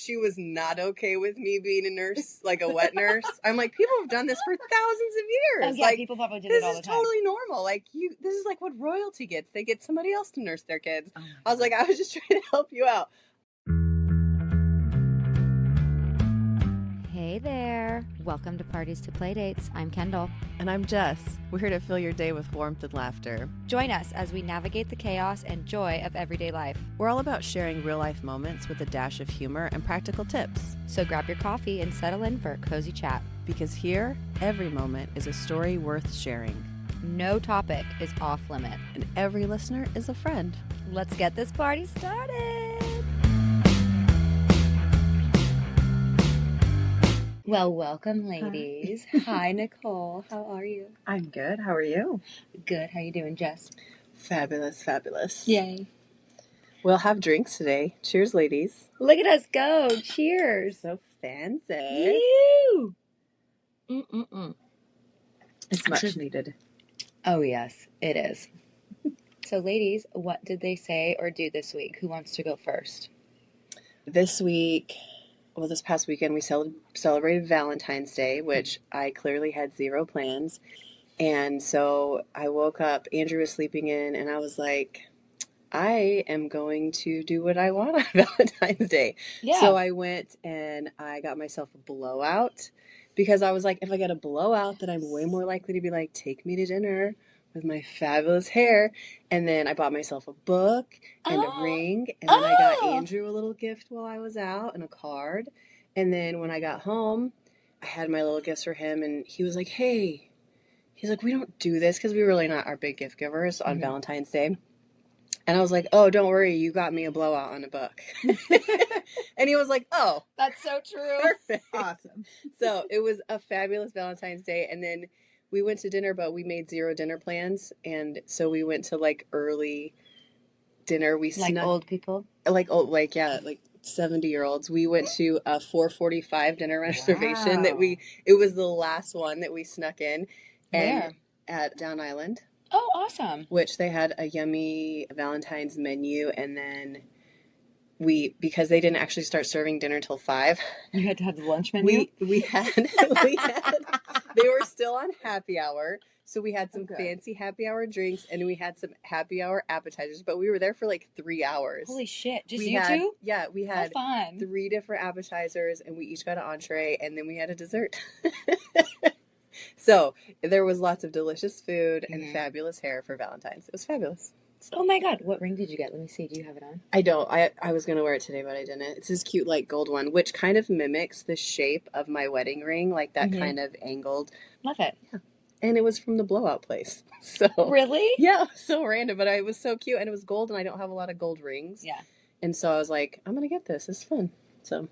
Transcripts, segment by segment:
She was not okay with me being a nurse, like a wet nurse. I'm like, people have done this for thousands of years. Oh, yeah, like, people probably did it all the time. This is totally normal. Like, this is like what royalty gets. They get somebody else to nurse their kids. I was like, I was just trying to help you out. Hey there. Welcome to Parties to Playdates. I'm Kendall. And I'm Jess. We're here to fill your day with warmth and laughter. Join us as we navigate the chaos and joy of everyday life. We're all about sharing real-life moments with a dash of humor and practical tips. So grab your coffee and settle in for a cozy chat. Because here, every moment is a story worth sharing. No topic is off limit. And every listener is a friend. Let's get this party started. Well, welcome, ladies. Hi, Nicole. How are you? I'm good. How are you? Good. How you doing, Jess? Fabulous, fabulous. Yay. We'll have drinks today. Cheers, ladies. Look at us go. Cheers. So fancy. Ew. It's much needed. Oh, yes, it is. So, ladies, what did they say or do this week? Who wants to go first? This past weekend, we celebrated Valentine's Day, which I clearly had zero plans. And so I woke up, Andrew was sleeping in, and I was like, I am going to do what I want on Valentine's Day. Yeah. So I went and I got myself a blowout because I was like, if I get a blowout, then I'm way more likely to be like, take me to dinner with my fabulous hair. And then I bought myself a book and a ring. And then I got Andrew a little gift while I was out and a card. And then when I got home, I had my little gifts for him. And he was like, hey, he's like, we don't do this because we really not our big gift givers on Valentine's Day. And I was like, oh, don't worry. You got me a blowout on a book. And he was like, oh. That's so true. Perfect. Awesome. So it was a fabulous Valentine's Day. And then we went to dinner, but we made zero dinner plans. And so we went to like early dinner. We like old people? Like 70-year-olds. We went to a 4:45 dinner reservation it was the last one that we snuck in. Where? At Down Island. Oh, awesome. Which they had a yummy Valentine's menu, and then because they didn't actually start serving dinner till 5. You had to have the lunch menu? We had they were still on happy hour. So we had some fancy happy hour drinks and we had some happy hour appetizers, but we were there for like 3 hours. Holy shit. Just you two? Yeah, we had 3 different appetizers and we each got an entree and then we had a dessert. So there was lots of delicious food and fabulous hair for Valentine's. It was fabulous. So. Oh my God. What ring did you get? Let me see. Do you have it on? I don't. I was going to wear it today, but I didn't. It's this cute like gold one, which kind of mimics the shape of my wedding ring, like that kind of angled. Love it. Yeah. And it was from the blowout place. So really? Yeah, so random, but it was so cute and it was gold and I don't have a lot of gold rings. Yeah. And so I was like, I'm going to get this. It's fun. So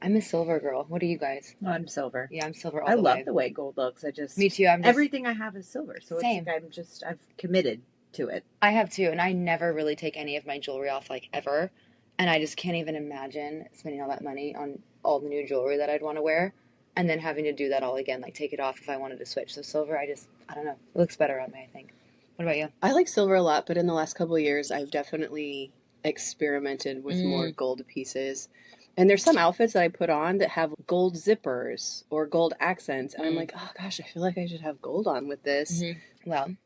I'm a silver girl. What are you guys? Oh, I'm silver. Yeah, I'm silver all the way. I way. love the way gold looks. Me too. Everything I have is silver. So same. I've committed to it. I have too. And I never really take any of my jewelry off like ever. And I just can't even imagine spending all that money on all the new jewelry that I'd want to wear. And then having to do that all again, like take it off if I wanted to switch. So silver, I don't know. It looks better on me, I think. What about you? I like silver a lot, but in the last couple of years, I've definitely experimented with more gold pieces. And there's some outfits that I put on that have gold zippers or gold accents. And I'm like, oh gosh, I feel like I should have gold on with this. Well, do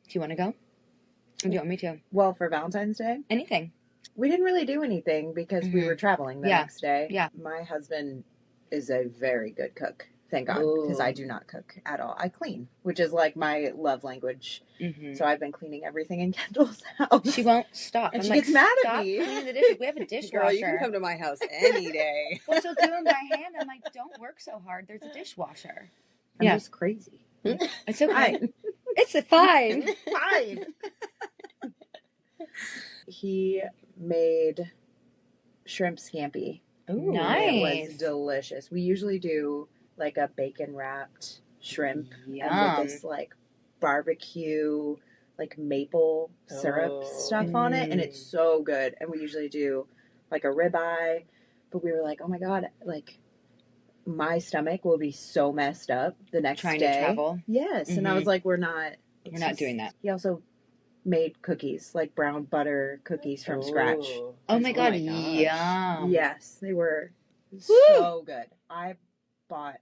you want to go? Or do you want me to? Well, for Valentine's Day? Anything. We didn't really do anything because we were traveling the next day. Yeah. My husband is a very good cook. Thank God, because I do not cook at all. I clean, which is like my love language. So I've been cleaning everything in Kendall's house. She won't stop. And she gets mad at me. Cleaning the dishes. We have a dishwasher. Girl, you can come to my house any day. Well, she'll do them by hand. I'm like, don't work so hard. There's a dishwasher. I'm just crazy. It's okay. It's fine. Fine. He made shrimp scampi. Ooh, nice. It was delicious. We usually do like a bacon wrapped shrimp and with this like barbecue, like maple syrup stuff on it, and it's so good. And we usually do like a ribeye, but we were like, oh my God, like my stomach will be so messed up the next day. Trying to travel. Yes, and I was like, we're not doing that. He also made cookies, like brown butter cookies from scratch. Oh my god, gosh. yum. Yes, they were so good. I bought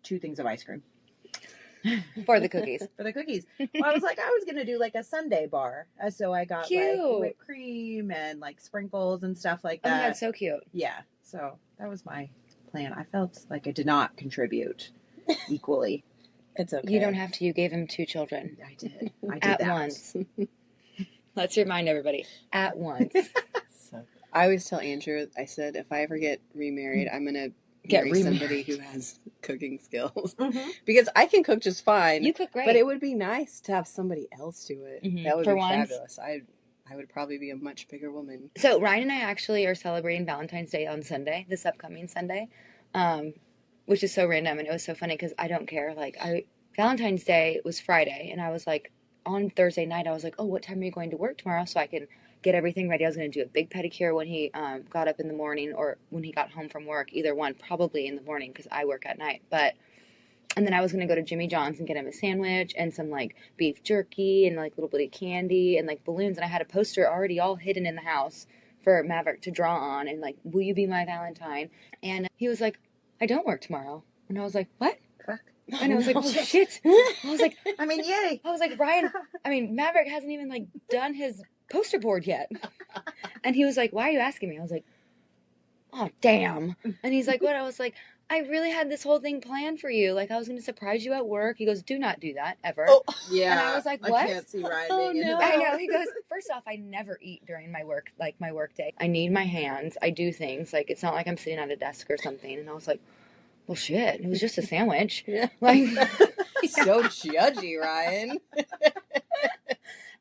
2 things of ice cream. For the cookies. For the cookies. Well, I was like, I was going to do like a sundae bar. So I got Cute. like whipped cream and like sprinkles and stuff like Oh that. my god, so cute. Yeah. So that was my plan. I felt like I did not contribute equally. It's okay. You don't have to. You gave him 2 children. I did. I did At that. once. Let's remind everybody. At once. I always tell Andrew, I said, if I ever get remarried, I'm going to Get marry remarried. somebody who has cooking skills. Mm-hmm. Because I can cook just fine. You cook great. But it would be nice to have somebody else do it. Mhm. That would For be once. fabulous. I would probably be a much bigger woman. So Ryan and I actually are celebrating Valentine's Day on Sunday, this upcoming Sunday, which is so random, and it was so funny because I don't care. Like Valentine's Day was Friday, and I was like, on Thursday night, I was like, oh, what time are you going to work tomorrow so I can get everything ready? I was going to do a big pedicure when he got up in the morning or when he got home from work, either one, probably in the morning because I work at night. And then I was going to go to Jimmy John's and get him a sandwich and some like beef jerky and like little bitty candy and like balloons. And I had a poster already all hidden in the house for Maverick to draw on and like, will you be my Valentine? And he was like, I don't work tomorrow. And I was like, what? Fuck. And I was like, oh shit. I was like, I mean, yay. I was like, Maverick hasn't even like done his poster board yet. And he was like, why are you asking me? I was like, oh, damn. And he's like, what? I was like, I really had this whole thing planned for you. Like, I was going to surprise you at work. He goes, do not do that, ever. Oh, Yeah. And I was like, what? I can't see Ryan Oh, being into no. that. I know. He goes, first off, I never eat during my work day. I need my hands. I do things. Like, it's not like I'm sitting at a desk or something. And I was like, well, shit. It was just a sandwich. Yeah. Like, So judgy, Ryan.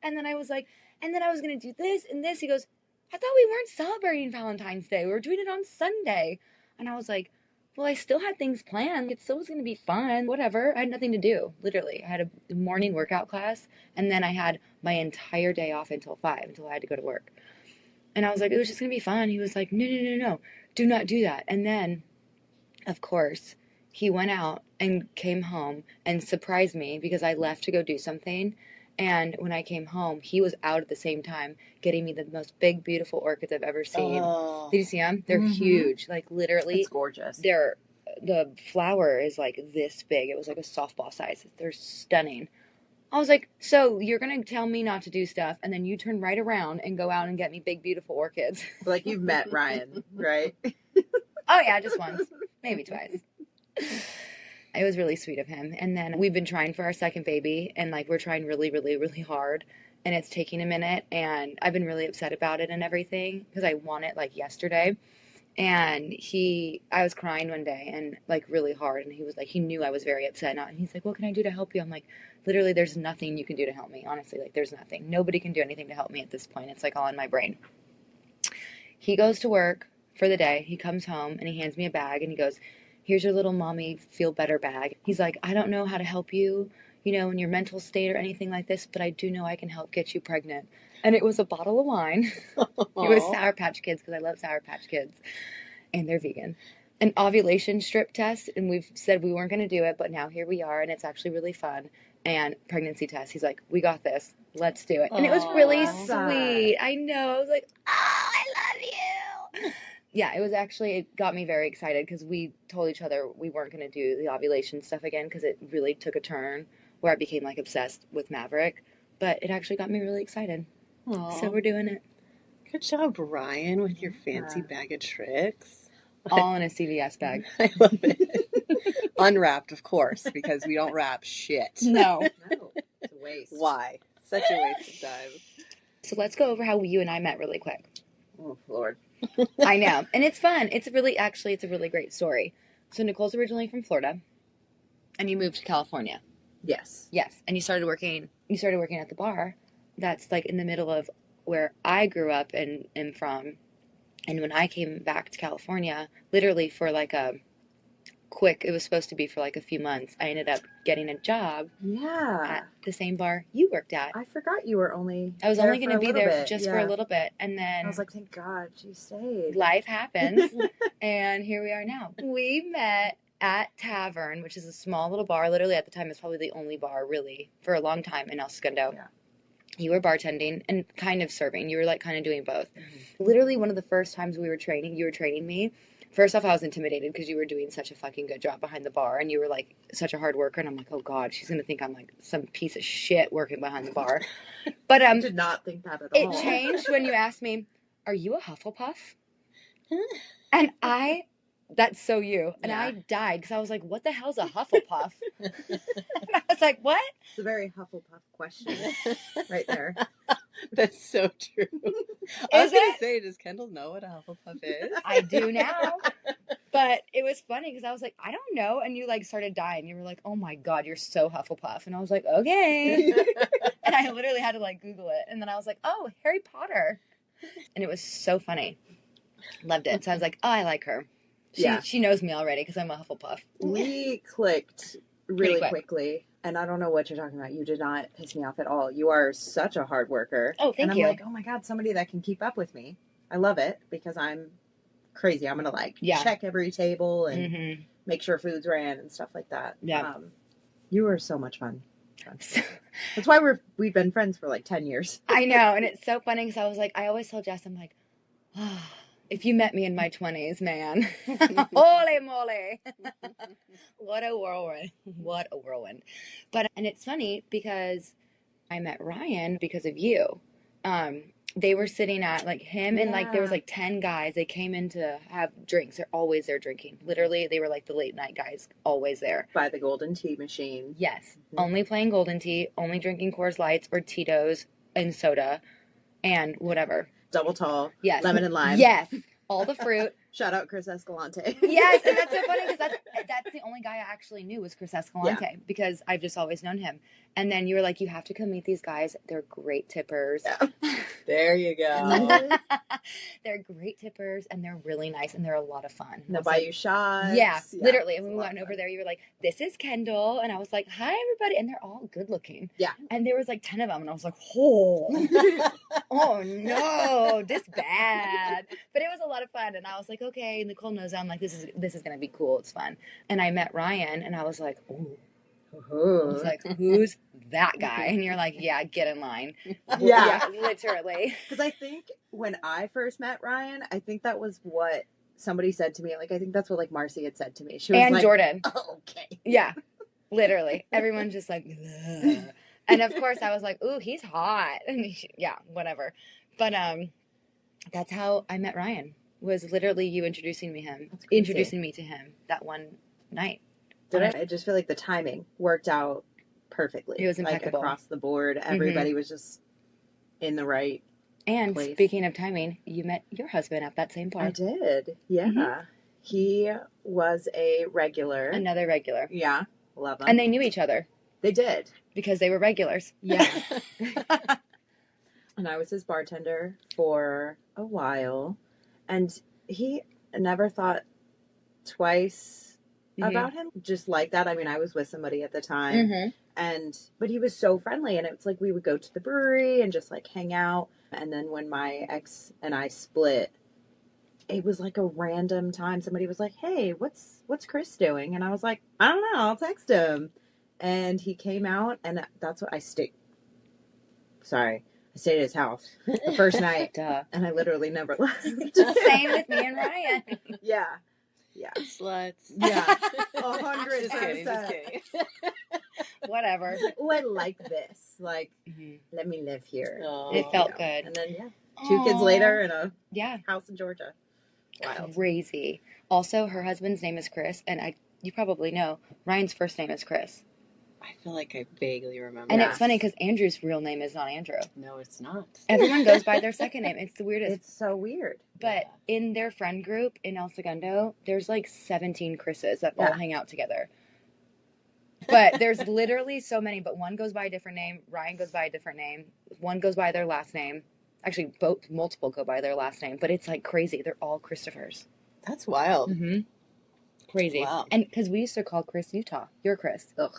and then I was like, and then I was going to do this and this. He goes, I thought we weren't celebrating Valentine's Day. We were doing it on Sunday. And I was like, well, I still had things planned. It still was going to be fun, whatever. I had nothing to do, literally. I had a morning workout class, and then I had my entire day off until 5, until I had to go to work. And I was like, it was just going to be fun. He was like, no, do not do that. And then, of course, he went out and came home and surprised me because I left to go do something. And when I came home, he was out at the same time getting me the most big, beautiful orchids I've ever seen. Oh. Did you see them? They're huge. Like, literally. It's gorgeous. The flower is like this big. It was like a softball size. They're stunning. I was like, so you're going to tell me not to do stuff, and then you turn right around and go out and get me big, beautiful orchids. Like, you've met Ryan, right? Oh, yeah, just once. Maybe twice. It was really sweet of him. And then we've been trying for our second baby, and like we're trying really, really, really hard, and it's taking a minute, and I've been really upset about it and everything because I want it like yesterday. And I was crying one day and like really hard, and he was like, he knew I was very upset, and he's like, what can I do to help you? I'm like, literally, there's nothing you can do to help me. Honestly, like there's nothing. Nobody can do anything to help me at this point. It's like all in my brain. He goes to work for the day. He comes home and he hands me a bag and he goes, here's your little mommy feel better bag. He's like, I don't know how to help you, in your mental state or anything like this, but I do know I can help get you pregnant. And it was a bottle of wine. It was Sour Patch Kids because I love Sour Patch Kids. And they're vegan. An ovulation strip test, and we've said we weren't going to do it, but now here we are, and it's actually really fun. And pregnancy test. He's like, we got this. Let's do it. And it was really sweet. I know. I was like, oh, I love you. Yeah, it got me very excited because we told each other we weren't going to do the ovulation stuff again because it really took a turn where I became like obsessed with Maverick. But it actually got me really excited. Aww. So we're doing it. Good job, Ryan, with your fancy bag of tricks. All in a CVS bag. I love it. Unwrapped, of course, because we don't wrap shit. No. No, it's a waste. Why? Such a waste of time. So let's go over how you and I met really quick. Oh, Lord. I know. And it's fun. It's a really great story. So Nicole's originally from Florida, and you moved to California. Yes. Yes. And you started working at the bar that's like in the middle of where I grew up and am from. And when I came back to California, literally for like it was supposed to be for like a few months, I ended up getting a job at the same bar you worked at. I forgot you were only I was there only going to for a be little there bit. just for a little bit. And then I was like, thank God she stayed. life happens. And here we are now. We met at Tavern, which is a small little bar. Literally at the time, it's probably the only bar really for a long time in El Segundo. Yeah. You were bartending and kind of serving. You were like kind of doing both. Literally one of the first times you were training me. First off, I was intimidated because you were doing such a fucking good job behind the bar and you were like such a hard worker. And I'm like, oh God, she's going to think I'm like some piece of shit working behind the bar. But I did not think that at all. It changed when you asked me, are you a Hufflepuff? And that's so you. And I died because I was like, what the hell's a Hufflepuff? And I was like, what? It's a very Hufflepuff question right there. That's so true. I was going to say, does Kendall know what a Hufflepuff is? I do now. But it was funny because I was like, I don't know. And you like started dying. You were like, oh my God, you're so Hufflepuff. And I was like, okay. And I literally had to like Google it. And then I was like, oh, Harry Potter. And it was so funny. Loved it. So I was like, oh, I like her. She knows me already because I'm a Hufflepuff. We clicked really quickly. And I don't know what you're talking about. You did not piss me off at all. You are such a hard worker. Oh, thank you. And I'm like, oh my God, somebody that can keep up with me. I love it because I'm crazy. I'm going to check every table and make sure food's ran and stuff like that. Yeah. You were so much fun. That's why we've been friends for like 10 years. I know. And it's so funny because I was like, I always tell Jess, I'm like, oh, if you met me in my 20s, man, holy moly, what a whirlwind. What a whirlwind. And it's funny because I met Ryan because of you. They were sitting at like him and like there was like 10 guys. They came in to have drinks. They're always there drinking. Literally, they were like the late night guys, always there. By the golden tea machine. Yes. Only playing golden tea, only drinking Coors Lights or Tito's and soda and whatever. Double tall. Yes. Lemon and lime. Yes. All the fruit. Shout out Chris Escalante. Yes, and that's so funny because that's the only guy I actually knew was Chris Escalante because I've just always known him. And then you were like, you have to come meet these guys. They're great tippers. Yeah. There you go. They're great tippers and they're really nice and they're a lot of fun. They'll buy you shots. Yeah, literally. And when we went over there, you were like, this is Kendall. And I was like, hi, everybody. And they're all good looking. Yeah. And there was like 10 of them. And I was like, oh, oh no, this bad. But it was a lot of fun. And I was like, okay, Nicole knows I'm like, this is going to be cool. It's fun. And I met Ryan and I was like, ooh. I was like, who's that guy? And you're like, yeah, get in line. Yeah, literally. Because I think when I first met Ryan, I think that was what somebody said to me. Like, I think that's what like Marcy had said to me. She was and like, Jordan. Oh, okay. Yeah, literally. Everyone's just like, ugh. And of course I was like, ooh, he's hot. And whatever. But that's how I met Ryan. Was literally you introducing me to him that one night. I just feel like the timing worked out perfectly. It was impeccable. Like across the board. Everybody was just in the right place. Speaking of timing, you met your husband at that same bar. I did. Yeah. He was a regular. Another regular. Yeah. Love him. And they knew each other. They did. Because they were regulars. Yeah. And I was his bartender for a while. And he never thought twice about him, just like that. I mean, I was with somebody at the time, but he was so friendly, and it's like we would go to the brewery and just like hang out. And then when my ex and I split, it was like a random time. Somebody was like, "Hey, what's Chris doing?" And I was like, "I don't know. I'll text him." And he came out, and that's what I stayed. Sorry. I stayed at his house the first night, and I literally never left. Same with me and Ryan. Yeah. Yeah. Sluts. Yeah. 100%. Just kidding. Whatever. Oh, I like this. Like, let me live here. Oh, it felt good. And then, 2 kids later in a house in Georgia. Wild. Crazy. Also, her husband's name is Chris, and you probably know, Ryan's first name is Chris. I feel like I vaguely remember. And it's funny because Andrew's real name is not Andrew. No, it's not. Everyone goes by their second name. It's the weirdest. It's so weird. But in their friend group in El Segundo, there's like 17 Chris's that all hang out together. But there's literally so many, but one goes by a different name. Ryan goes by a different name. One goes by their last name. Actually, multiple go by their last name. But it's like crazy. They're all Christophers. That's wild. Mm-hmm. Crazy. Wow. And because we used to call Chris Utah. You're Chris. Ugh.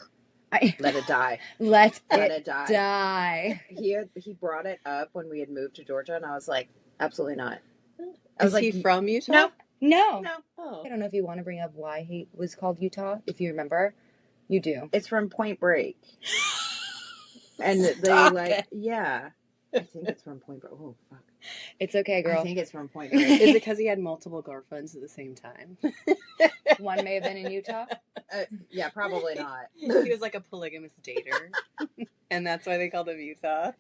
Let it die. Let it die. He brought it up when we had moved to Georgia, and I was like, absolutely not. Is he from Utah? No. Oh. I don't know if you want to bring up why he was called Utah. If you remember, you do. It's from Point Break. And they Stop like, it. yeah. I think it's from Point Break. Oh, fuck. It's okay, girl. I think it's from Point Break. Is it because he had multiple girlfriends at the same time? One may have been in Utah. Yeah, probably not. He was like a polygamous dater. And that's why they called him Utah.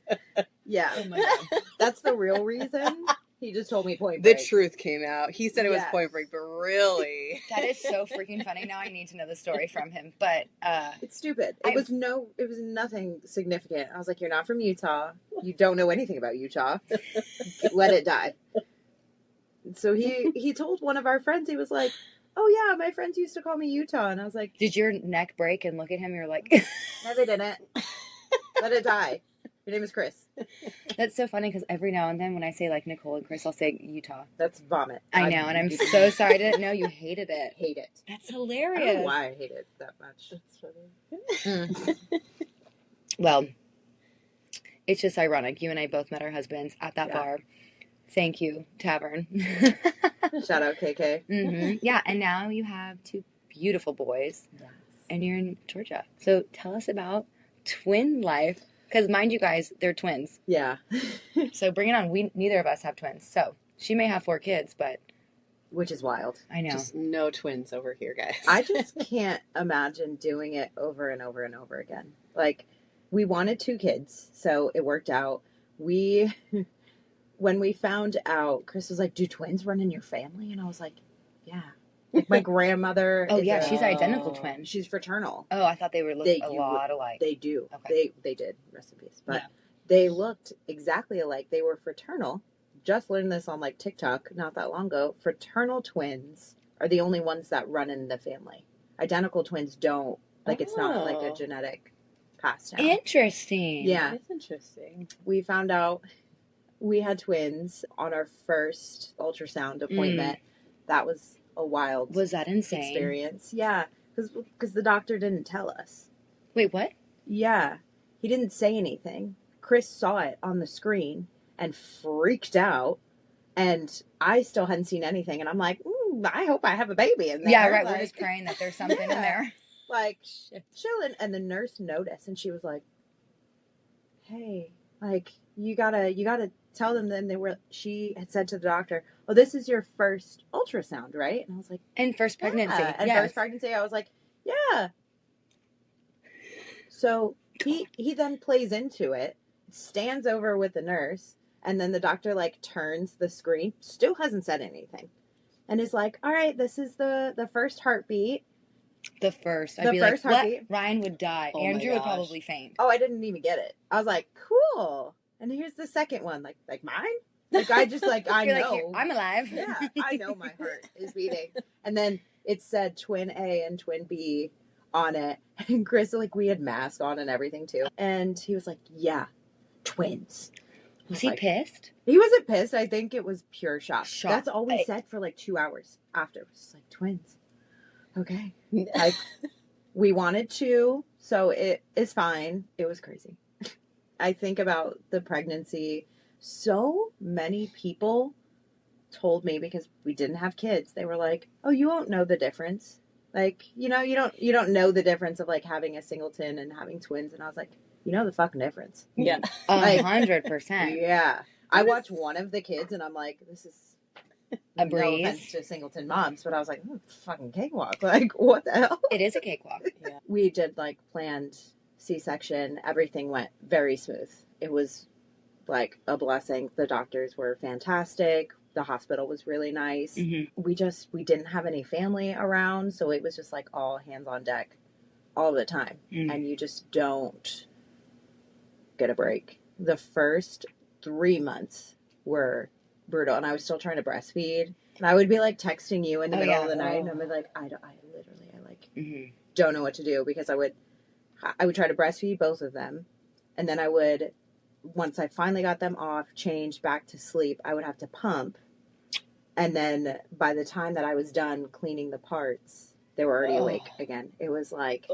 Yeah. Oh my God. That's the real reason. He just told me Point Break. The truth came out. He said it was Yes. Point Break, but really. That is so freaking funny. Now I need to know the story from him. But It's stupid. It was nothing significant. I was like, you're not from Utah. You don't know anything about Utah. Let it die. So he told one of our friends, he was like, oh yeah, my friends used to call me Utah. And I was like, did your neck break and look at him? You're like, no, they didn't. Let it die. Your name is Chris. that's so funny because every now and then when I say like Nicole and Chris, I'll say Utah. That's vomit. I know, and I'm so sorry I didn't know you hated it. Hate it. That's I hilarious. don't know why I hate it that much. That's funny. Well, it's just ironic. You and I both met our husbands at that bar. Thank you, Tavern. Shout out KK. Yeah, and now you have two beautiful boys, and you're in Georgia. So tell us about twin life, because mind you guys, they're twins. Yeah. So bring it on. We neither of us have twins, so she may have 4 kids, but Which is wild. I know. Just no twins over here, guys. I just can't imagine doing it over and over and over again. Like, we wanted 2 kids, so it worked out. When we found out, Chris was like, do twins run in your family? And I was like, yeah. Like, my grandmother. Oh is yeah, she's identical twin. She's fraternal. Oh, I thought they were a lot alike. They do. Okay. They did. Rest in peace. But they looked exactly alike. They were fraternal. Just learned this on like TikTok not that long ago. Fraternal twins are the only ones that run in the family. Identical twins don't. Like, it's not like a genetic pass down. Interesting. Yeah. That's interesting. We found out we had twins on our first ultrasound appointment. That was a wild Was that insane? experience. Yeah, because the doctor didn't tell us. Wait, what? Yeah, he didn't say anything. Chris saw it on the screen and freaked out, and I still hadn't seen anything. And I'm like, I hope I have a baby in there. Yeah, right. Like, We're just praying that there's something in there. like, chilling. And the nurse noticed, and she was like, hey, like, you gotta tell them. Then she had said to the doctor, oh, this is your first ultrasound, right? And I was like, And first pregnancy. yeah. And first pregnancy, I was like, yeah. So he then plays into it, stands over with the nurse, and then the doctor like turns the screen, still hasn't said anything, and is like, all right, this is the first heartbeat. The first. I'd The be first like, what? heartbeat. Ryan would die. Oh my Andrew would gosh. probably faint. Oh, I didn't even get it. I was like, cool. And here's the second one, like mine. Like, I just like I You're know. like, I'm alive. Yeah, I know my heart is beating. And then it said twin A and twin B on it. And Chris, like, we had masks on and everything too. And he was like, yeah, twins. Was he like, pissed? He wasn't pissed. I think it was pure shock. Shock. That's all we said for like 2 hours after. It was just like, twins. Okay. Like, we wanted 2, so it is fine. It was crazy. I think about the pregnancy. So many people told me, because we didn't have kids, they were like, oh, you won't know the difference. Like, you don't know the difference of like having a singleton and having twins. And I was like, you know the fucking difference. Yeah. 100%. Yeah. I watched one of the kids and I'm like, this is A no breeze. offense to singleton moms, but I was like, oh, fucking cakewalk. Like, what the hell? It is a cakewalk. Yeah. We did like planned C-section. Everything went very smooth. It was like a blessing. The doctors were fantastic. The hospital was really nice. Mm-hmm. We didn't have any family around, so it was just like all hands on deck all the time. Mm. And you just don't get a break. The first 3 months were brutal, and I was still trying to breastfeed. And I would be like texting you in the middle of the night, and I'd be like, I literally don't know what to do, because I would try to breastfeed both of them, and then I would, once I finally got them off, change back to sleep, I would have to pump, and then by the time that I was done cleaning the parts, they were already awake again. It was like,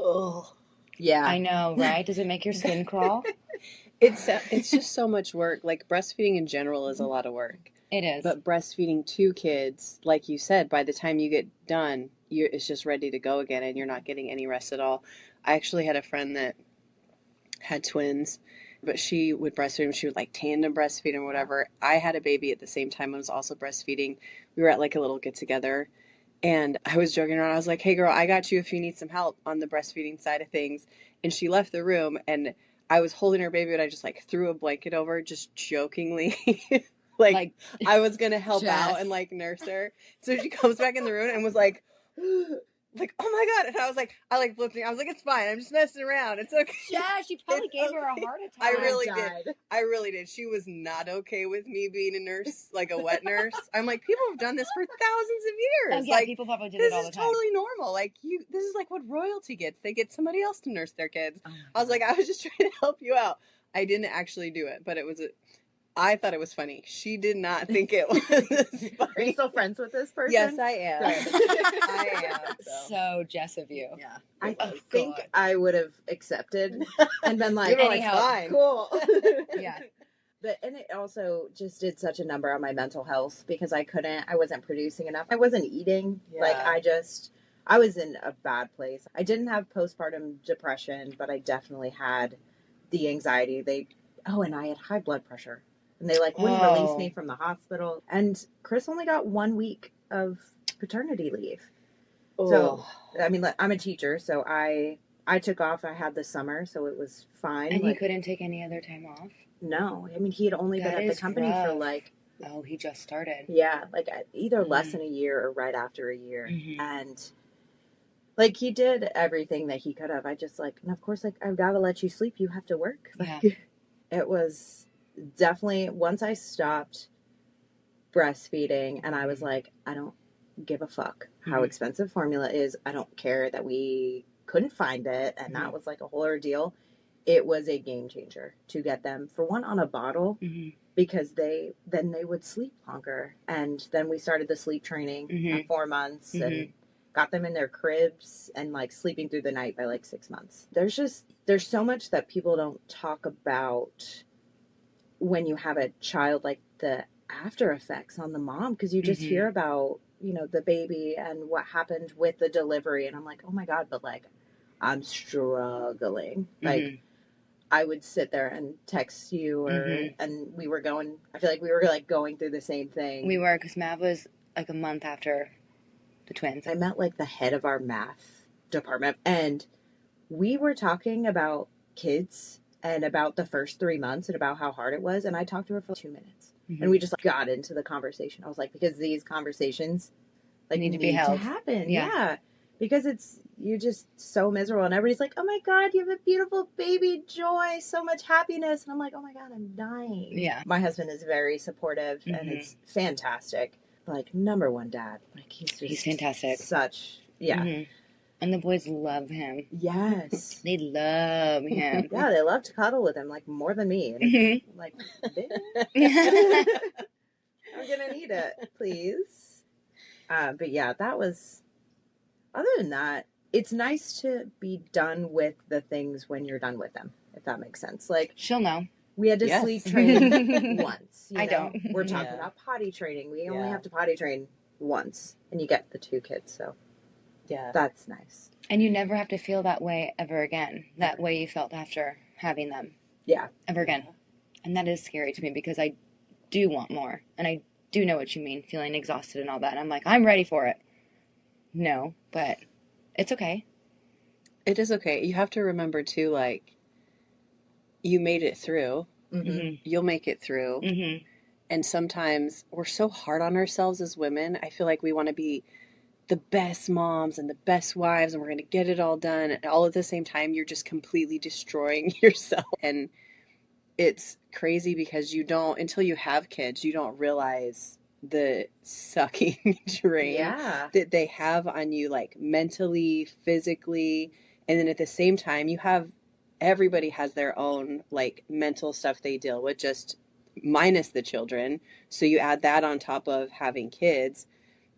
yeah, I know, right? Does it make your skin crawl? It's just so much work. Like, breastfeeding in general is a lot of work. It is. But breastfeeding 2 kids, like you said, by the time you get done, it's just ready to go again, and you're not getting any rest at all. I actually had a friend that had twins, but she would breastfeed him. She would like tandem breastfeed him, whatever. I had a baby at the same time. I was also breastfeeding. We were at like a little get together, and I was joking around. I was like, "Hey, girl, I got you if you need some help on the breastfeeding side of things." And she left the room, and I was holding her baby, and I just like threw a blanket over, just jokingly. Like I was gonna help out and like nurse her. So she comes back in the room and was like, like, oh my God. And I was like, I like flipped. I was like, it's fine. I'm just messing around. It's okay. Yeah, she probably gave her a heart attack. I really did. I really did. She was not okay with me being a nurse, like a wet nurse. I'm like, people have done this for thousands of years. Oh, yeah, like, people probably did it all the time. This is totally normal. Like, this is like what royalty gets. They get somebody else to nurse their kids. I was like, I was just trying to help you out. I didn't actually do it, but I thought it was funny. She did not think it was funny. Are you still friends with this person? Yes, I am. I am. So Jess of you. Yeah. I think I would have accepted and been like, fine. Cool. Yeah. And it also just did such a number on my mental health because I wasn't producing enough. I wasn't eating. Yeah. Like I was in a bad place. I didn't have postpartum depression, but I definitely had the anxiety. And I had high blood pressure. And they wouldn't release me from the hospital. And Chris only got 1 week of paternity leave. Oh. So, I mean, I'm a teacher, so I took off. I had the summer, so it was fine. And you couldn't take any other time off? No. I mean, he had only been at the company for Oh, he just started. Yeah, either less than a year or right after a year. Mm-hmm. And he did everything that he could have. I just and of course, I've got to let you sleep. You have to work. Yeah. It was definitely, once I stopped breastfeeding and I was like, I don't give a fuck how expensive formula is. I don't care that we couldn't find it. And that was a whole ordeal. It was a game changer to get them, for one, on a bottle, because they would sleep longer. And then we started the sleep training at 4 months and got them in their cribs and sleeping through the night by 6 months. There's so much that people don't talk about when you have a child, the after effects on the mom, because you just hear about, the baby and what happened with the delivery. And I'm like, oh my God, but I'm struggling. I would sit there and text you and we were going, I feel like we were going through the same thing. We were, because Mav was a month after the twins. I met the head of our math department and we were talking about kids and about the first 3 months and about how hard it was. And I talked to her for 2 minutes and we just got into the conversation. I was like, because these conversations need to be held. To happen. Yeah. Because you're just so miserable and everybody's like, oh my God, you have a beautiful baby, joy, so much happiness. And I'm like, oh my God, I'm dying. Yeah. My husband is very supportive and it's fantastic. Number one dad. He's fantastic. Such, yeah. And the boys love him. Yes. They love him. Yeah, they love to cuddle with him, more than me. And I'm going to need it, please. But yeah, that was, other than that, it's nice to be done with the things when you're done with them, if that makes sense. She'll know. We had to sleep train once. I don't. We're talking about potty training. We only have to potty train once. And you get the 2 kids, so. Yeah. That's nice. And you never have to feel that way ever again. That way you felt after having them. Yeah. Ever again. And that is scary to me because I do want more. And I do know what you mean, feeling exhausted and all that. And I'm like, I'm ready for it. No, but it's okay. It is okay. You have to remember, too, you made it through. You'll make it through. And sometimes we're so hard on ourselves as women. I feel like we want to be the best moms and the best wives and we're going to get it all done. And all at the same time, you're just completely destroying yourself. And it's crazy because until you have kids, you don't realize the sucking drain that they have on you, mentally, physically. And then at the same time, everybody has their own mental stuff they deal with, just minus the children. So you add that on top of having kids.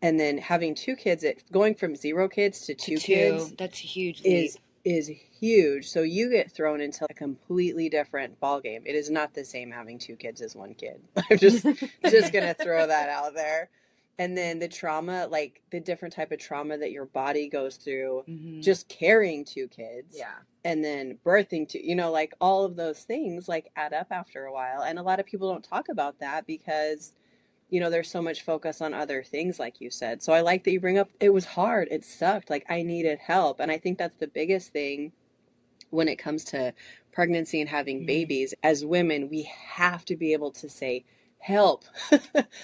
And then having 2 kids, going from 0 kids to 2 kids. That's huge. Is huge. So you get thrown into a completely different ballgame. It is not the same having 2 kids as 1 kid. I'm just going to throw that out there. And then the trauma, like the different type of trauma that your body goes through, Mhm. just carrying 2 kids. Yeah. And then birthing 2, like all of those things like add up after a while. And a lot of people don't talk about that because, there's so much focus on other things, like you said. So I like that you bring up, it was hard. It sucked. Like I needed help. And I think that's the biggest thing when it comes to pregnancy and having babies. As women, we have to be able to say, help.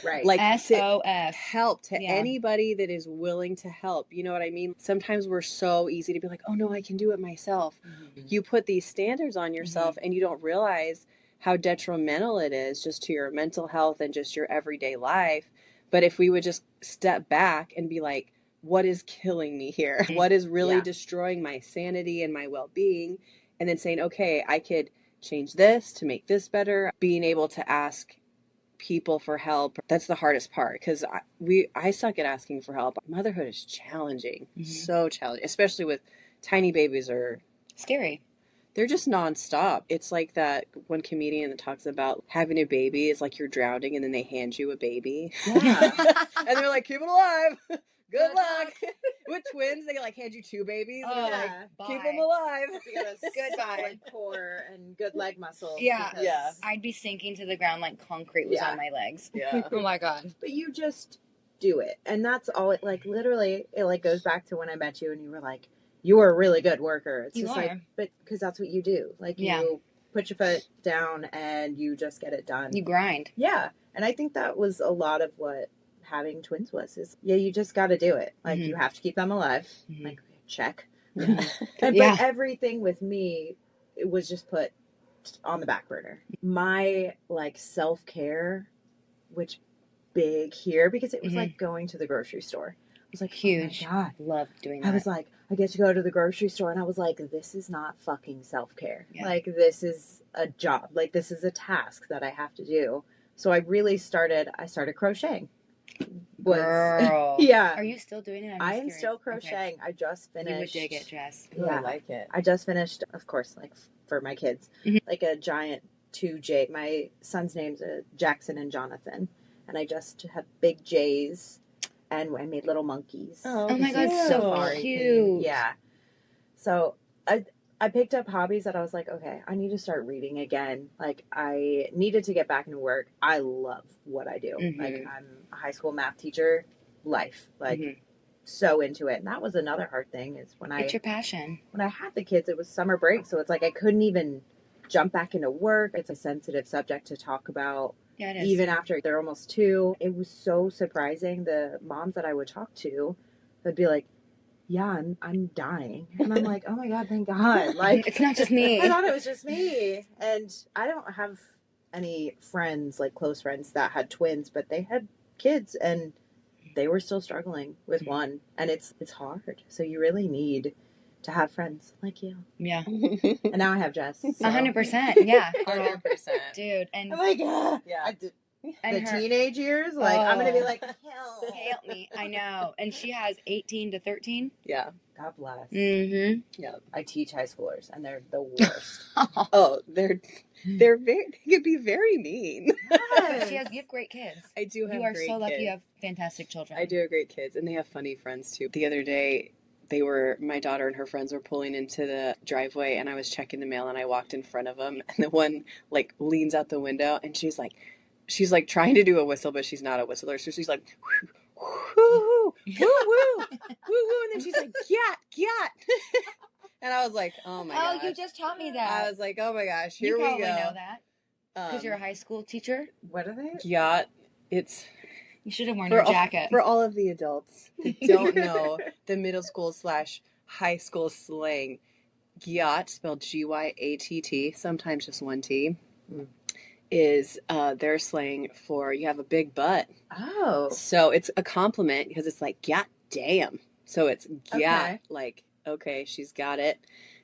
Right. Like SOS. help to anybody that is willing to help. You know what I mean? Sometimes we're so easy to be like, oh no, I can do it myself. Mm-hmm. You put these standards on yourself and you don't realize how detrimental it is just to your mental health and just your everyday life. But if we would just step back and be like, what is killing me here? What is really destroying my sanity and my well-being? And then saying, okay, I could change this to make this better. Being able to ask people for help, that's the hardest part, because I suck at asking for help. Motherhood is challenging, so challenging, especially with tiny babies. Or scary. They're just nonstop. It's like that one comedian that talks about having a baby is like you're drowning and then they hand you a baby. Yeah. And they're like, keep it alive. Good luck. With twins, they like hand you 2 babies. Oh, and they're like, like, keep them alive. You got a Goodbye. solid core and good leg muscle. Yeah. because- Yeah. I'd be sinking to the ground like concrete was on my legs. Yeah. Oh my God. But you just do it. And that's all it, like, literally, it like goes back to when I met you and you were like, you are a really good worker. It's You just are. like, but because that's what you do. Like, you put your foot down and you just get it done. You grind. Yeah. And I think that was a lot of what having twins was, is, you just got to do it. Like, you have to keep them alive. Like, check. But everything with me, it was just put on the back burner. My, like, self-care, which big here, because it was like going to the grocery store. I was like, huge. Oh my God. Love doing that. I was like, I get to go to the grocery store, and I was like, this is not fucking self-care. Yeah. Like, this is a job. Like, this is a task that I have to do. So I started crocheting. Girl. Yeah. Are you still doing it? I am still crocheting. Okay. I just finished. You would dig it, Jess. Ooh, Yeah. I like it. I just finished, of course, like, for my kids, like a giant 2J. My son's name's Jackson and Jonathan. And I just had big J's, and I made little monkeys. Oh my God, so cute. Yeah. So I picked up hobbies that I was like, okay, I need to start reading again. Like, I needed to get back into work. I love what I do. Like, I'm a high school math teacher, life. Like, so into it. And that was another hard thing, is It's your passion. when I had the kids, it was summer break. So it's like I couldn't even jump back into work. It's a sensitive subject to talk about. Yeah, it is. Even after they're almost 2. It was so surprising. The moms that I would talk to would be like, yeah, I'm dying. And I'm like, oh my God, thank God. Like, it's not just me. I thought it was just me. And I don't have any friends, like close friends, that had twins, but they had kids and they were still struggling with one. And it's hard. So you really need to have friends like you. Yeah. And now I have Jess. So. 100%. Yeah. 100%. Dude, and I'm like, yeah. and The her, teenage years, like, I'm going to be like, help. help me. I know. And she has 18 to 13. Yeah. God bless. Mm-hmm. Yeah. I teach high schoolers, and they're the worst. Oh, they could be very mean. But you have great kids. I do have You are great so lucky kids. you have fantastic children. I do have great kids, and they have funny friends too. The other day, my daughter and her friends were pulling into the driveway, and I was checking the mail, and I walked in front of them, and the one like leans out the window, and she's like trying to do a whistle, but she's not a whistler, so she's like, woo, woo, woo, woo, woo, woo, and then she's like, gat. And I was like, oh my gosh. Oh, you just taught me that. I was like, oh my gosh, here you we go. probably know that because you're a high school teacher. What are they? Yacht. It's You should have worn your jacket. for all of the adults who don't know the middle school / high school slang. Gyat, spelled Gyat, sometimes just one T, is their slang for you have a big butt. Oh. So it's a compliment because it's like, gyat damn. So it's gyat, Okay. like, okay, she's got it.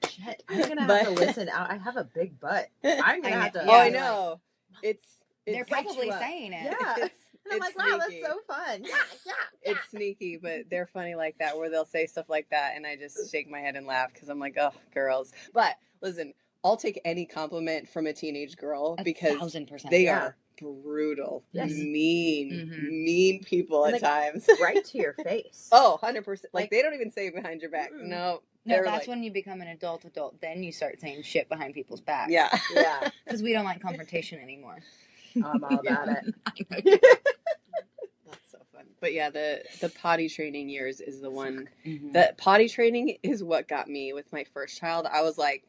Shit, I'm going to have to listen. I have a big butt. I'm going to have to. Oh, I know. It's They're probably you up. saying it. Yeah. And I'm like, wow, sneaky. that's so fun. Yeah. It's sneaky, but they're funny like that, where they'll say stuff like that, and I just shake my head and laugh because I'm like, oh, girls. But listen, I'll take any compliment from a teenage girl because 1,000%. they Yeah. are brutal, Yes. mean people And, at times. Right to your face. Oh, 100%. Like, they don't even say it behind your back. No. No, that's when you become an adult. Then you start saying shit behind people's backs. Yeah. Yeah. Because we don't like confrontation anymore. I'm all about it. That's so fun. But yeah, the potty training years is the one. Mm-hmm. The potty training is what got me with my first child. I was like,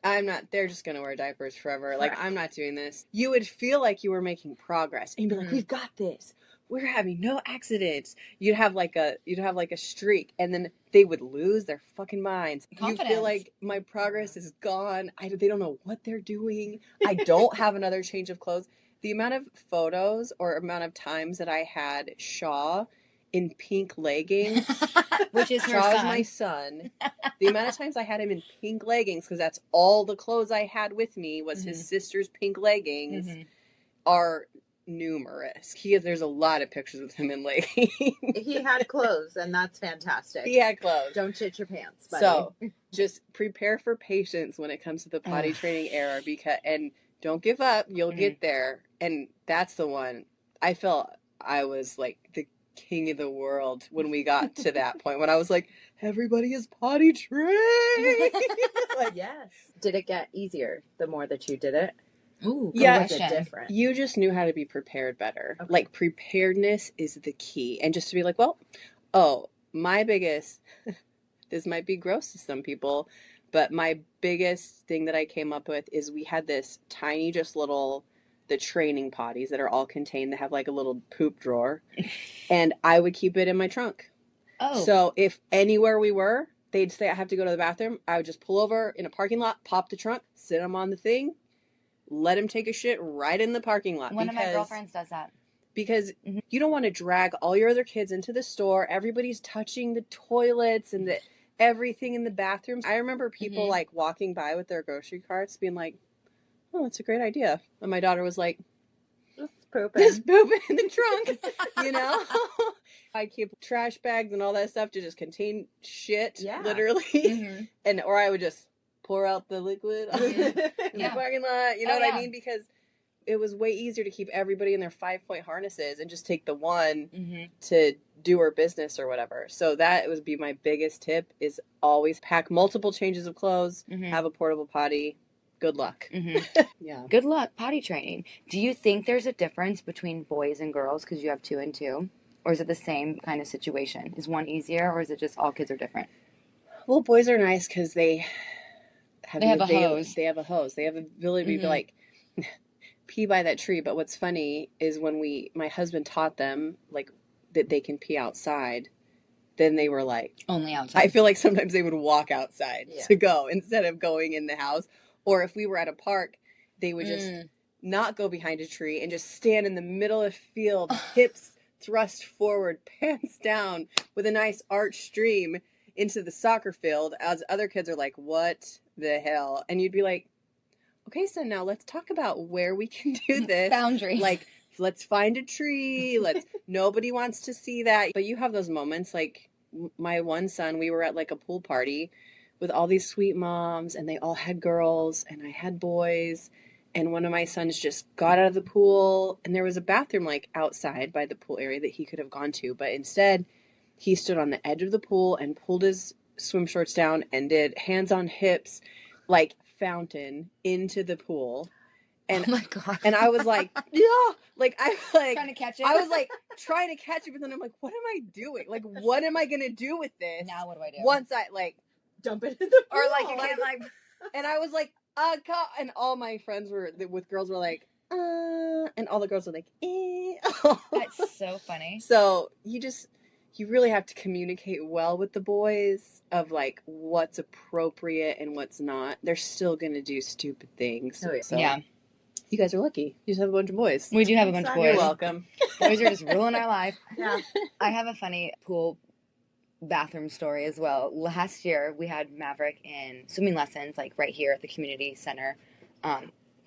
they're just going to wear diapers forever. Like, I'm not doing this. You would feel like you were making progress. And you'd be like, we've got this. We're having no accidents. You'd have like a streak. And then they would lose their fucking minds. Confidence. You feel like my progress is gone. They don't know what they're doing. I don't have another change of clothes. The amount of photos or amount of times that I had Shaw in pink leggings, which is her Shaw's son. my son. The amount of times I had him in pink leggings, because that's all the clothes I had with me was his sister's pink leggings, are numerous. There's a lot of pictures with him in leggings. He had clothes, and that's fantastic. He had clothes. Don't shit your pants, buddy. So just prepare for patience when it comes to the potty training era, and don't give up. You'll get there. And that's the one. I felt I was like the king of the world when we got to that point, when I was like, everybody is potty trained. Like, yes. Did it get easier the more that you did it? Ooh, yeah, was it different? You just knew how to be prepared better. Okay. Like, preparedness is the key. And just to be like, my biggest, this might be gross to some people, but my biggest thing that I came up with is we had this tiny, the training potties that are all contained, that have like a little poop drawer, and I would keep it in my trunk. Oh. So if anywhere we were, they'd say I have to go to the bathroom, I would just pull over in a parking lot, pop the trunk, sit them on the thing, let him take a shit right in the parking lot. One of my girlfriends does that. Because you don't want to drag all your other kids into the store. Everybody's touching the toilets and everything in the bathrooms. I remember people like walking by with their grocery carts being like, oh, that's a great idea. And my daughter was like, just poop in the trunk, you know? I keep trash bags and all that stuff to just contain shit, literally. Or I would just pour out the liquid in the parking lot. You know what I mean? Because it was way easier to keep everybody in their 5-point harnesses and just take the one to do her business or whatever. So that would be my biggest tip, is always pack multiple changes of clothes, have a portable potty. Good luck. Yeah. Good luck potty training. Do you think there's a difference between boys and girls because you have 2 and 2? Or is it the same kind of situation? Is one easier, or is it just all kids are different? Well, boys are nice because they have a hose. They have a hose. They have the ability to be like, pee by that tree. But what's funny is when my husband taught them like that they can pee outside, then they were like, only outside. I feel like sometimes they would walk outside to go instead of going in the house. Or if we were at a park, they would just not go behind a tree and just stand in the middle of the field, hips thrust forward, pants down, with a nice arch stream into the soccer field, as other kids are like, what the hell? And you'd be like, okay, so now let's talk about where we can do this. Boundaries. Like, let's find a tree. Nobody wants to see that. But you have those moments, like my one son, we were at like a pool party with all these sweet moms, and they all had girls, and I had boys. And one of my sons just got out of the pool, and there was a bathroom like outside by the pool area that he could have gone to. But instead, he stood on the edge of the pool and pulled his swim shorts down and did hands on hips, like fountain, into the pool. And, oh my God. And I was like, like I like trying to catch it. I was like trying to catch it, but then I'm like, what am I doing? Like, what am I gonna do with this? Now what do I do? Once I like dump it in the pool. Or like you can't like. And I was like, and all my friends with girls were like, and all the girls were like, eh. That's so funny. So you really have to communicate well with the boys of like what's appropriate and what's not. They're still gonna do stupid things. Oh, yeah. So Yeah. You guys are lucky. You just have a bunch of boys. We do have a bunch of boys. You're welcome. Boys are just ruling our life. Yeah. I have a funny pool bathroom story as well. Last year we had Maverick in swimming lessons, like right here at the community center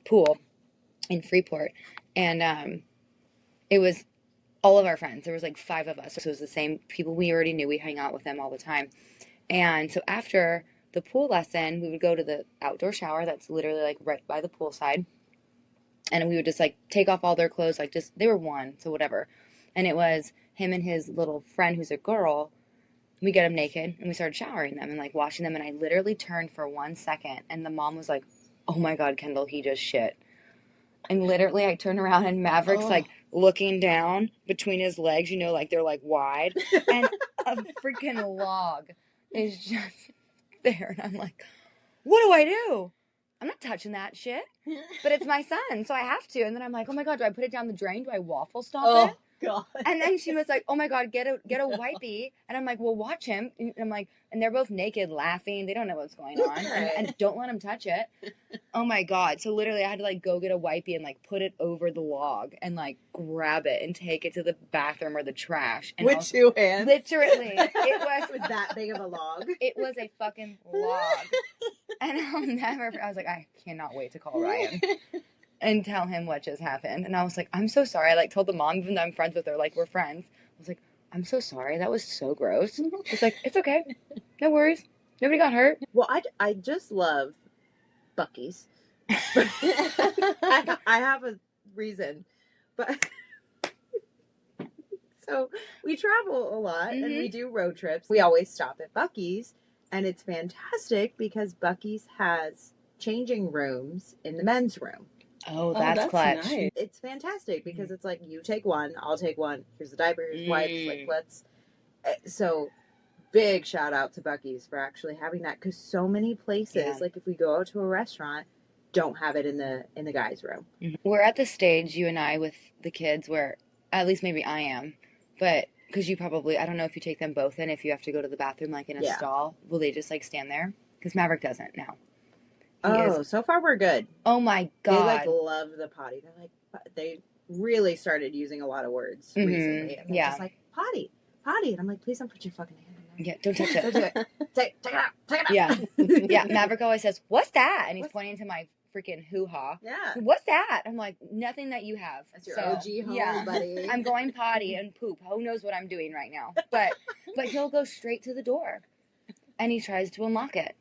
pool in Freeport, and it was all of our friends. There was like 5 of us, so it was the same people we already knew. We hang out with them all the time. And so after the pool lesson, we would go to the outdoor shower that's literally like right by the poolside, And we would just like take off all their clothes, like just, they were one, so whatever. And it was him and his little friend who's a girl. We get them naked and we started showering them and like washing them. And I literally turned for 1 second and the mom was like, oh my God, Kendall, he just shit. And literally I turned around and Maverick's like looking down between his legs, you know, like they're like wide. And a freaking log is just there. And I'm like, what do I do? I'm not touching that shit. But it's my son, so I have to. And then I'm like, oh my God, do I put it down the drain? Do I waffle stop it? God. And then she was like, oh my God, get a wipey. And I'm like, well, watch him. And I'm like, and they're both naked laughing. They don't know what's going on. And don't let him touch it. Oh my God. So literally I had to like go get a wipey and like put it over the log and like grab it and take it to the bathroom or the trash. And with 2 hands? Literally. It was that big of a log. It was a fucking log. And I'll never, I was like, I cannot wait to call Ryan. And tell him what just happened. And I was like, I'm so sorry. I like told the mom, even though I'm friends with her, like we're friends. I was like, I'm so sorry. That was so gross. She's like, it's okay. No worries. Nobody got hurt. Well, I just love Buc-ee's. I have a reason. But so we travel a lot and we do road trips. We always stop at Buc-ee's. And it's fantastic because Buc-ee's has changing rooms in the men's room. Oh, that's clutch. Nice. It's fantastic because it's like, you take one, I'll take one. Here's the diaper, here's wipes. Like, let's. So, big shout out to Buc-ee's for actually having that because so many places, like if we go out to a restaurant, don't have it in the guys' room. We're at the stage, you and I, with the kids where, at least maybe I am, but because you probably, I don't know if you take them both in, if you have to go to the bathroom like in a stall, will they just like stand there? Because Maverick doesn't now. So far we're good. Oh my God. They like love the potty. They're like, they really started using a lot of words recently. And they're just like, potty. And I'm like, please don't put your fucking hand in there. Yeah, don't touch it. Don't do it. Take it out. Yeah. Yeah. Maverick always says, what's that? And he's pointing to my freaking hoo-ha. Yeah. What's that? I'm like, nothing that you have. That's your OG home, buddy. I'm going potty and poop. Who knows what I'm doing right now? But he'll go straight to the door. And he tries to unlock it.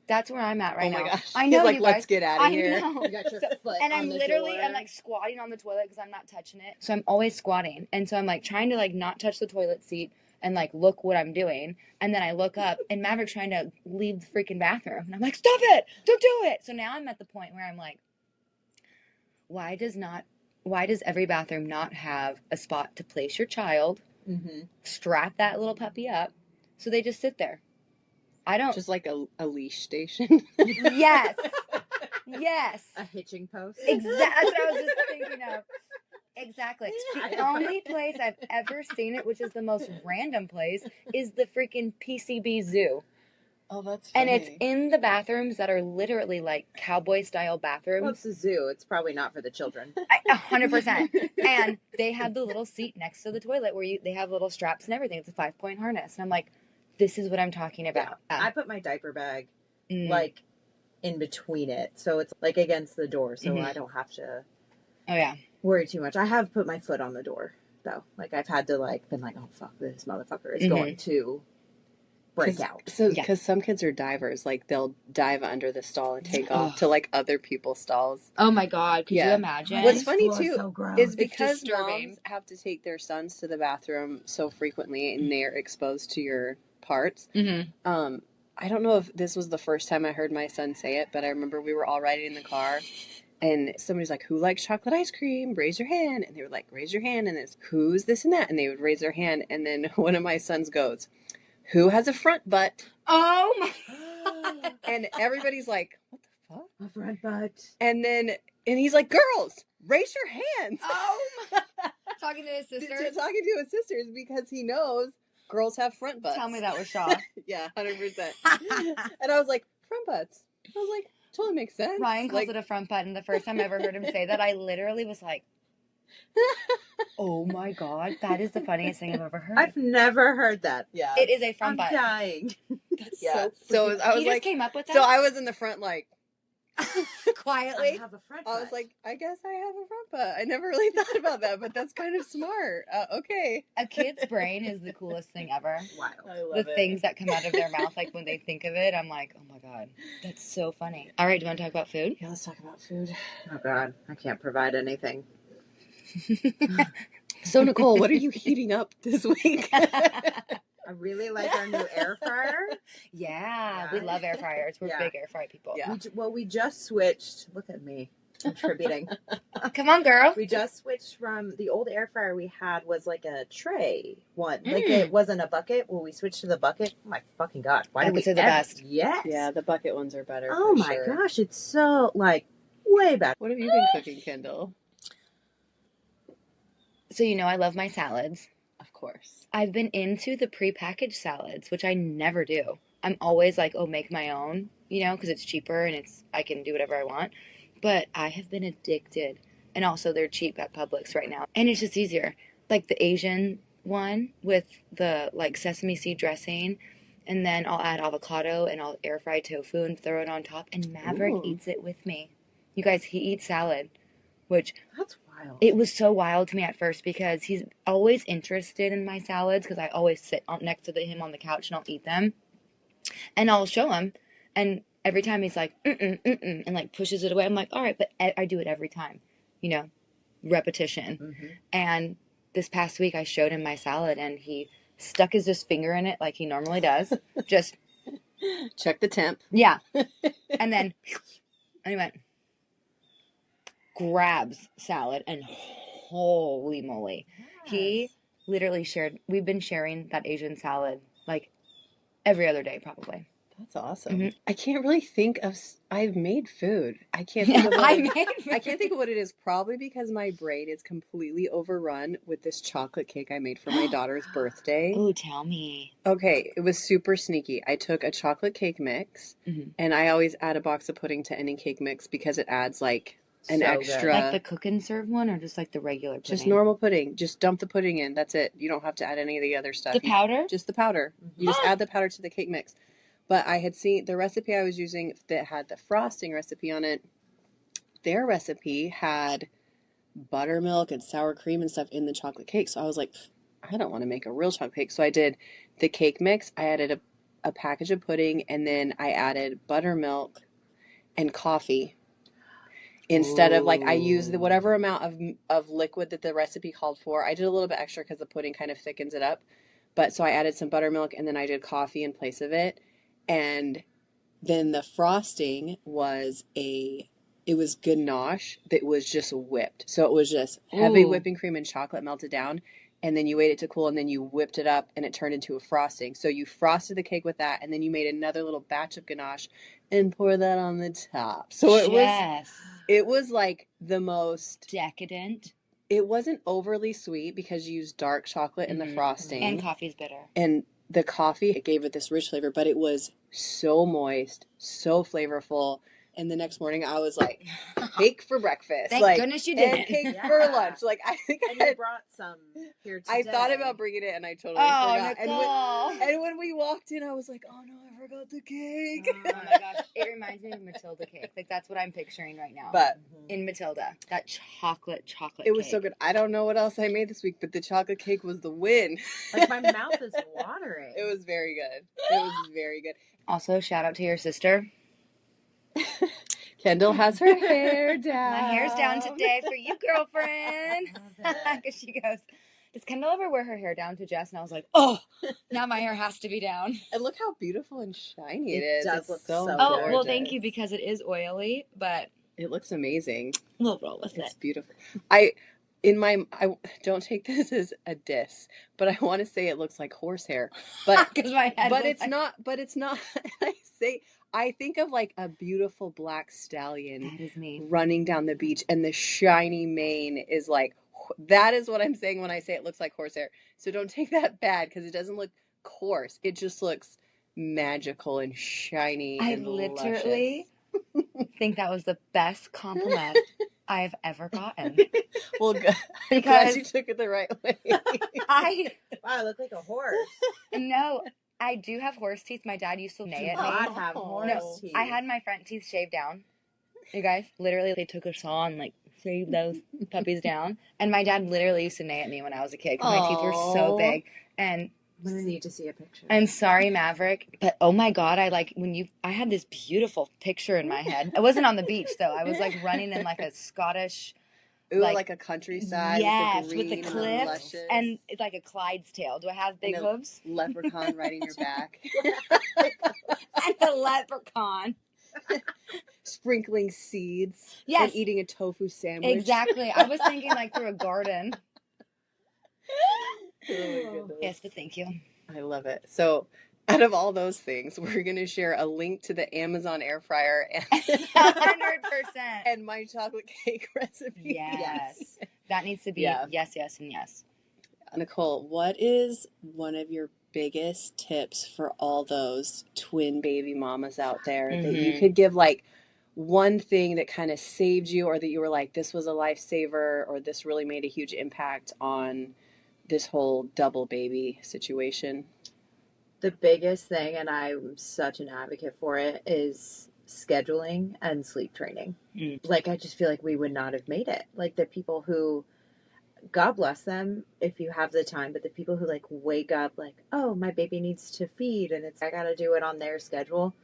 That's where I'm at right now. Gosh. I know, he's like, you guys. let's get out of here. You got your foot and on I'm the literally, door. I'm like squatting on the toilet because I'm not touching it. So I'm always squatting. And so I'm like trying to like not touch the toilet seat and like look what I'm doing. And then I look up and Maverick's trying to leave the freaking bathroom. And I'm like, stop it! Don't do it! So now I'm at the point where I'm like, why does every bathroom not have a spot to place your child, strap that little puppy up, so they just sit there? I don't. Just like a leash station. Yes. Yes. A hitching post. Exactly. That's what I was just thinking of. Exactly. The only place I've ever seen it, which is the most random place, is the freaking PCB zoo. Oh, that's funny. And it's in the bathrooms that are literally like cowboy-style bathrooms. Well, it's a zoo. It's probably not for the children. 100%. And they have the little seat next to the toilet where they have little straps and everything. It's a 5-point harness. And I'm like, this is what I'm talking about. Yeah. I put my diaper bag like in between it, so it's like against the door, so I don't have to worry too much. I have put my foot on the door though. Like I've had to been like, oh fuck, this motherfucker is going to break out. So because some kids are divers, like they'll dive under the stall and take off to like other people's stalls. Oh my God, could you imagine? What's funny too is because disturbing. moms have to take their sons to the bathroom so frequently and they're exposed to your parts. I don't know if this was the first time I heard my son say it, but I remember we were all riding in the car and somebody's like, who likes chocolate ice cream? Raise your hand. And they were like, raise your hand. And it's, who's this and that? And they would raise their hand. And then one of my sons goes, who has a front butt? Oh my. And everybody's like, what the fuck? A front butt. And he's like, girls, raise your hands. Oh my. Talking to his sisters? Talking to his sisters because he knows girls have front butts. Tell me that was Shaw. Yeah, 100%. And I was like, front butts. I was like, totally makes sense. Ryan calls it a front butt, and the first time I ever heard him say that, I literally was like, oh my God, that is the funniest thing I've ever heard. I've never heard that. Yeah. It is a front butt. I'm dying. That's so I was he like, just came up with that? So I was in the front like, quietly. I have a front butt. I was like, I guess I have a front butt. I never really thought about that, but that's kind of smart. Okay. A kid's brain is the coolest thing ever. Wild. I love The things that come out of their mouth, like when they think of it, I'm like, oh my God, that's so funny. All right, do you want to talk about food? Yeah, let's talk about food. Oh God, I can't provide anything. So, Nicole, what are you heating up this week? I really like our new air fryer. Yeah, we love air fryers. We're big air fry people. Yeah. We just switched. Look at me contributing. Come on, girl. We just switched from the old air fryer we had was like a tray one. Like it wasn't a bucket. When we switched to the bucket, oh my fucking God. Why did we say the best? Yes. Yeah, the bucket ones are better. Oh my gosh, it's so like way better. What have you been cooking, Kendall? So I love my salads. Of course. I've been into the prepackaged salads, which I never do. I'm always like, oh, make my own, because it's cheaper and I can do whatever I want. But I have been addicted. And also they're cheap at Publix right now. And it's just easier. Like the Asian one with the like sesame seed dressing. And then I'll add avocado and I'll air fry tofu and throw it on top. And Maverick eats it with me. You guys, he eats salad, which... That's wild. It was so wild to me at first because he's always interested in my salads because I always sit next to him on the couch and I'll eat them. And I'll show him. And every time he's like, and like pushes it away. I'm like, all right, but I do it every time, repetition. Mm-hmm. And this past week I showed him my salad and he stuck his just finger in it like he normally does. Just check the temp. Yeah. And then he went, grabs salad and holy moly. Yes. He literally we've been sharing that Asian salad like every other day probably. That's awesome. Mm-hmm. I can't really think of. I've made food. I can't think of. I can't think of what it is. Probably because my brain is completely overrun with this chocolate cake I made for my daughter's birthday. Oh, tell me. Okay, it was super sneaky. I took a chocolate cake mix, and I always add a box of pudding to any cake mix because it adds like an extra. Good. Like the cook and serve one, or just like the regular pudding? Just normal pudding. Just dump the pudding in. That's it. You don't have to add any of the other stuff. The powder? Just the powder. You just add the powder to the cake mix. But I had seen the recipe I was using that had the frosting recipe on it. Their recipe had buttermilk and sour cream and stuff in the chocolate cake. So I was like, I don't want to make a real chocolate cake. So I did the cake mix. I added a package of pudding, and then I added buttermilk and coffee. Instead of like I used whatever amount of liquid that the recipe called for. I did a little bit extra because the pudding kind of thickens it up. But so I added some buttermilk, and then I did coffee in place of it. And then the frosting was ganache that was just whipped. So it was just heavy whipping cream and chocolate melted down. And then you wait it to cool, and then you whipped it up, and it turned into a frosting. So you frosted the cake with that, and then you made another little batch of ganache and poured that on the top. So it was like the most decadent. It wasn't overly sweet because you used dark chocolate in the frosting. And coffee's bitter. And the coffee, it gave it this rich flavor, but it was so moist, so flavorful. And the next morning, I was like, cake for breakfast. Thank goodness you did. And cake for lunch. Like, I think I brought some here today. I thought about bringing it, and I totally forgot. And when we walked in, I was like, oh no, I forgot the cake. Oh my gosh. It reminds me of Matilda cake. Like, that's what I'm picturing right now. But in Matilda, that chocolate It was so good. I don't know what else I made this week, but the chocolate cake was the win. Like, my mouth is watering. It was very good. It was very good. Also, shout out to your sister. Kendall has her hair down. My hair's down today for you, girlfriend. Because she goes, does Kendall ever wear her hair down to Jess? And I was like, oh, now my hair has to be down. And look how beautiful and shiny it is. It does look so gorgeous. Oh, well, thank you, because it is oily, but it looks amazing. We'll roll with it. It's beautiful. I don't take this as a diss, but I want to say it looks like horsehair. But it's not. I think of like a beautiful black stallion that is me. Running down the beach, and the shiny mane is like, that is what I'm saying when I say it looks like horsehair. So don't take that bad, because it doesn't look coarse. It just looks magical and shiny. I literally think that was the best compliment I have ever gotten. Well, good. I'm glad you took it the right way. I look like a horse. No, I do have horse teeth. My dad used to neigh at me. I have horse teeth. I had my front teeth shaved down. You guys, literally, they took a saw and, like, shaved those puppies down. And my dad literally used to neigh at me when I was a kid because my teeth were so big. And I'm gonna need to see a picture. I'm sorry, Maverick, but oh my God, I had this beautiful picture in my head. I wasn't on the beach though. I was like running in like a Scottish, Ooh, like a countryside. Yes, with the cliffs and it's like a Clydesdale. Do I have big hooves? Leprechaun riding your back. And the leprechaun. Sprinkling seeds. Yes. And eating a tofu sandwich. Exactly. I was thinking like through a garden. Oh my goodness. Yes, but thank you. I love it. So, out of all those things, we're going to share a link to the Amazon air fryer and 100%. and my chocolate cake recipe. Yes. That needs to be yes, yes, and yes. Nicole, what is one of your biggest tips for all those twin baby mamas out there that you could give, like, one thing that kind of saved you, or that you were like, this was a lifesaver, or this really made a huge impact on this whole double baby situation? The biggest thing, and I'm such an advocate for it, is scheduling and sleep training. Like, I just feel like we would not have made it. Like, the people who, God bless them if you have the time, but the people who like wake up like, oh, my baby needs to feed and I gotta do it on their schedule.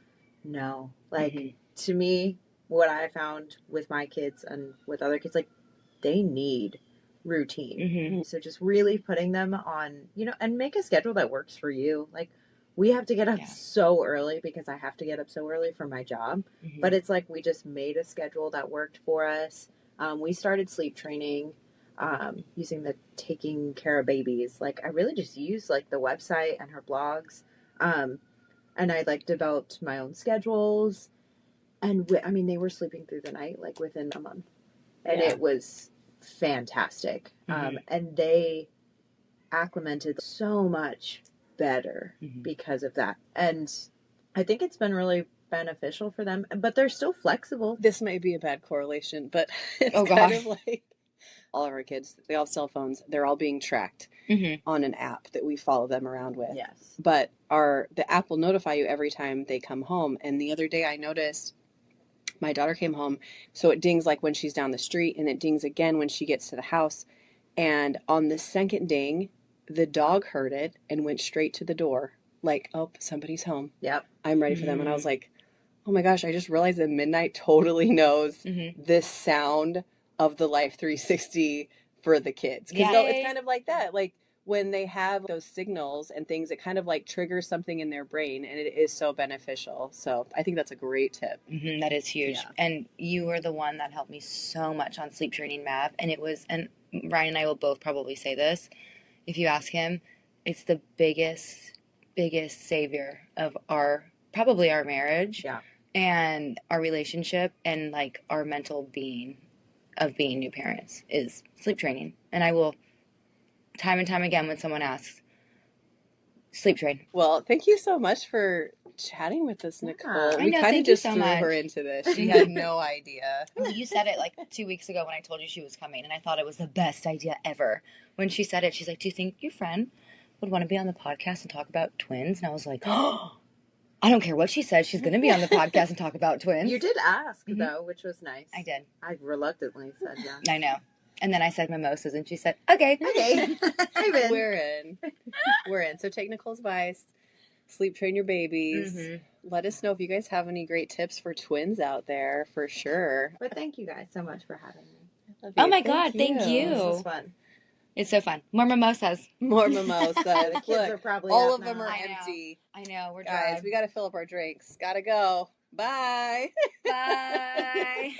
No. Like, to me, what I found with my kids and with other kids, like, they need routine. So just really putting them on, and make a schedule that works for you. Like, we have to get up so early because I have to get up so early for my job. But it's like we just made a schedule that worked for us. We started sleep training using the Taking Care of Babies. Like, I really just used like the website and her blogs. And I like developed my own schedules. And they were sleeping through the night like within a month. And it was fantastic. And they acclimated so much better because of that. And I think it's been really beneficial for them, but they're still flexible. This might be a bad correlation, but it's kind of like all of our kids, they all have cell phones. They're all being tracked on an app that we follow them around with. Yes. But the app will notify you every time they come home. And the other day I noticed my daughter came home, so it dings like when she's down the street, and it dings again when she gets to the house. And on the second ding, the dog heard it and went straight to the door. Like, oh, somebody's home. Yep. I'm ready for them. And I was like, oh my gosh, I just realized that Midnight totally knows this sound of the Life 360 for the kids. Because it's kind of like that. Like, when they have those signals and things, it kind of like triggers something in their brain, and it is so beneficial. So I think that's a great tip. That is huge. Yeah. And you were the one that helped me so much on sleep training, Mav. And and Ryan and I will both probably say this. If you ask him, it's the biggest savior of our marriage and our relationship and like our mental being of being new parents is sleep training. And I will, time and time again, when someone asks, sleep train. Well, thank you so much for chatting with us, Nicole. We kind of just threw her into this. She had no idea. You said it like 2 weeks ago when I told you she was coming, and I thought it was the best idea ever. When she said it, she's like, do you think your friend would want to be on the podcast and talk about twins? And I was like, oh, I don't care what she says. She's going to be on the podcast and talk about twins. You did ask, though, which was nice. I did. I reluctantly said yes. I know. And then I said mimosas, and she said, okay. I'm in. We're in. So take Nicole's advice. Sleep train your babies. Let us know if you guys have any great tips for twins out there, for sure. But thank you guys so much for having me. I love you. Oh my God, thank you. This was fun. It's so fun. More mimosas. The kids are probably all of out them now. are empty. I know. We're dry. Guys, we got to fill up our drinks. Gotta go. Bye. Bye.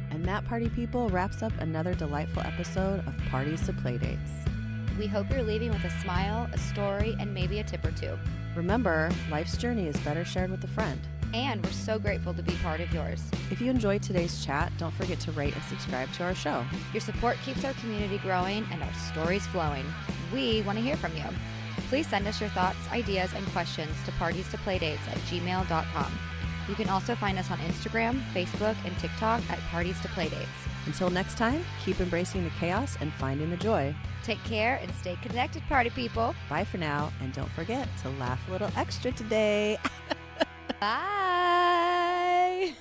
And that, party people, wraps up another delightful episode of Parties to Playdates. We hope you're leaving with a smile, a story, and maybe a tip or two. Remember, life's journey is better shared with a friend. And we're so grateful to be part of yours. If you enjoyed today's chat, don't forget to rate and subscribe to our show. Your support keeps our community growing and our stories flowing. We want to hear from you. Please send us your thoughts, ideas, and questions to partiestoplaydates@gmail.com. You can also find us on Instagram, Facebook, and TikTok at Parties to Playdates. Until next time, keep embracing the chaos and finding the joy. Take care and stay connected, party people. Bye for now, and don't forget to laugh a little extra today. Bye.